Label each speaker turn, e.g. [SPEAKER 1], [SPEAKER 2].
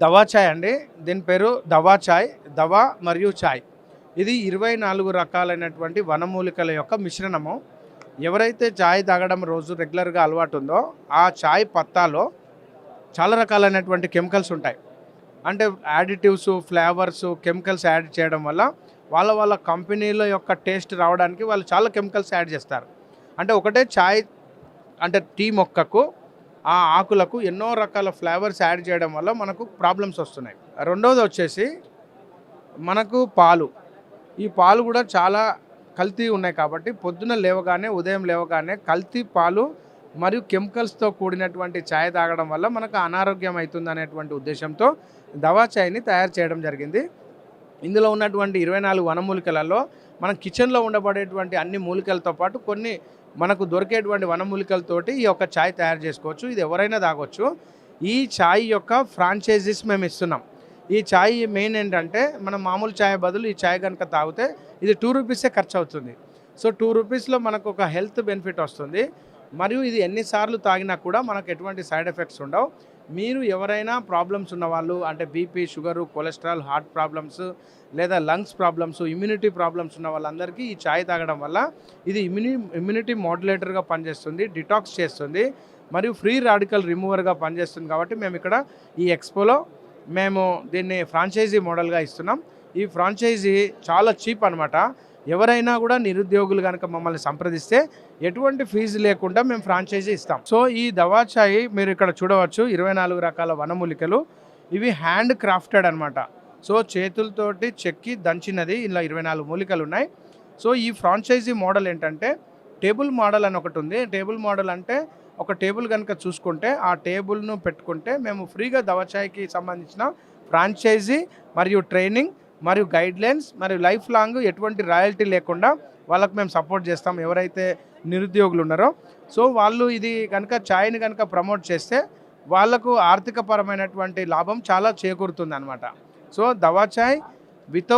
[SPEAKER 1] దవా చాయ్ అండి. దీని పేరు దవా చాయ్. దవా మరియు చాయ్. ఇది 24 రకాలైనటువంటి వనమూలికల యొక్క మిశ్రణము. ఎవరైతే చాయ్ తాగడం రోజు రెగ్యులర్‌గా అలవాటు ఉందో, ఆ చాయ్ పత్తాలో చాలా రకాలైనటువంటి కెమికల్స్ ఉంటాయి. అంటే యాడిటివ్స్, ఫ్లేవర్స్, కెమికల్స్ యాడ్ చేయడం వల్ల వాళ్ళ కంపెనీల యొక్క టేస్ట్ రావడానికి వాళ్ళు చాలా కెమికల్స్ యాడ్ చేస్తారు. అంటే ఒకటే చాయ్ అంటే టీ మొక్కకు ఆ ఆకులకు ఎన్నో రకాల ఫ్లేవర్స్ యాడ్ చేయడం వల్ల మనకు ప్రాబ్లమ్స్ వస్తున్నాయి. రెండోది వచ్చేసి మనకు పాలు. ఈ పాలు కూడా చాలా కల్తీ ఉన్నాయి కాబట్టి పొద్దున లేవగానే, ఉదయం లేవగానే కల్తీ పాలు మరియు కెమికల్స్‌తో కూడినటువంటి చాయ్ తాగడం వల్ల మనకు అనారోగ్యం అవుతుందనేటువంటి ఉద్దేశంతో దవా చాయ్‌ని తయారు చేయడం జరిగింది. ఇందులో ఉన్నటువంటి 24 వనమూలికలలో మనం కిచెన్‌లో ఉండబడేటువంటి అన్ని మూలికలతో పాటు కొన్ని మనకు దొరికేటువంటి వనమూలికలతోటి ఈ యొక్క చాయ్ తయారు చేసుకోవచ్చు. ఇది ఎవరైనా తాగొచ్చు. ఈ చాయ్ యొక్క ఫ్రాంచైజీస్ మేము ఇస్తున్నాం. ఈ చాయ్ మెయిన్ ఏంటంటే మనం మామూలు చాయ్ బదులు ఈ చాయ్ కనుక తాగితే ఇది 2 రూపీసే ఖర్చు అవుతుంది. సో 2 రూపీస్‌లో మనకు ఒక హెల్త్ బెనిఫిట్ వస్తుంది. మరియు ఇది ఎన్నిసార్లు తాగినా కూడా మనకు ఎటువంటి సైడ్ ఎఫెక్ట్స్ ఉండవు. మీరు ఎవరైనా ప్రాబ్లమ్స్ ఉన్నవాళ్ళు అంటే BP, sugar, cholesterol, heart problems లేదా లంగ్స్ ప్రాబ్లమ్స్, ఇమ్యూనిటీ ప్రాబ్లమ్స్ ఉన్న వాళ్ళందరికీ ఈ చాయ్ తాగడం వల్ల ఇది ఇమ్యూనిటీ మోడ్యులేటర్గా పనిచేస్తుంది, డిటాక్స్ చేస్తుంది మరియు ఫ్రీ రాడికల్ రిమూవర్గా పనిచేస్తుంది. కాబట్టి మేము ఇక్కడ ఈ ఎక్స్పోలో మేము దీన్ని ఫ్రాంచైజీ మోడల్గా ఇస్తున్నాం. ఈ ఫ్రాంచైజీ చాలా చీప్ అనమాట. ఎవరైనా కూడా నిరుద్యోగులు కనుక మమ్మల్ని సంప్రదిస్తే ఎటువంటి ఫీజు లేకుండా మేము ఫ్రాంచైజీ ఇస్తాం. సో ఈ దవా చాయ్ మీరు ఇక్కడ చూడవచ్చు 24 రకాల వనమూలికలు. ఇవి హ్యాండ్ క్రాఫ్టెడ్ అనమాట. సో చేతులతోటి చెక్కి దంచినది. ఇలా 24 మూలికలు ఉన్నాయి. సో ఈ ఫ్రాంచైజీ మోడల్ ఏంటంటే టేబుల్ మోడల్ అని ఒకటి ఉంది. టేబుల్ మోడల్ అంటే ఒక టేబుల్ కనుక చూసుకుంటే ఆ టేబుల్ను పెట్టుకుంటే మేము ఫ్రీగా దవా చాయ్కి సంబంధించిన ఫ్రాంచైజీ మరియు ట్రైనింగ్ మరియు గైడ్లైన్స్ మరియు లైఫ్ లాంగ్ ఎటువంటి రాయల్టీ లేకుండా వాళ్ళకు మేము సపోర్ట్ చేస్తాం. ఎవరైతే నిరుద్యోగులు ఉన్నారో సో వాళ్ళు ఇది కనుక చాయ్ని కనుక ప్రమోట్ చేస్తే వాళ్ళకు ఆర్థికపరమైనటువంటి లాభం చాలా చేకూరుతుంది అనమాట. సో దవా చాయ్ వితౌట్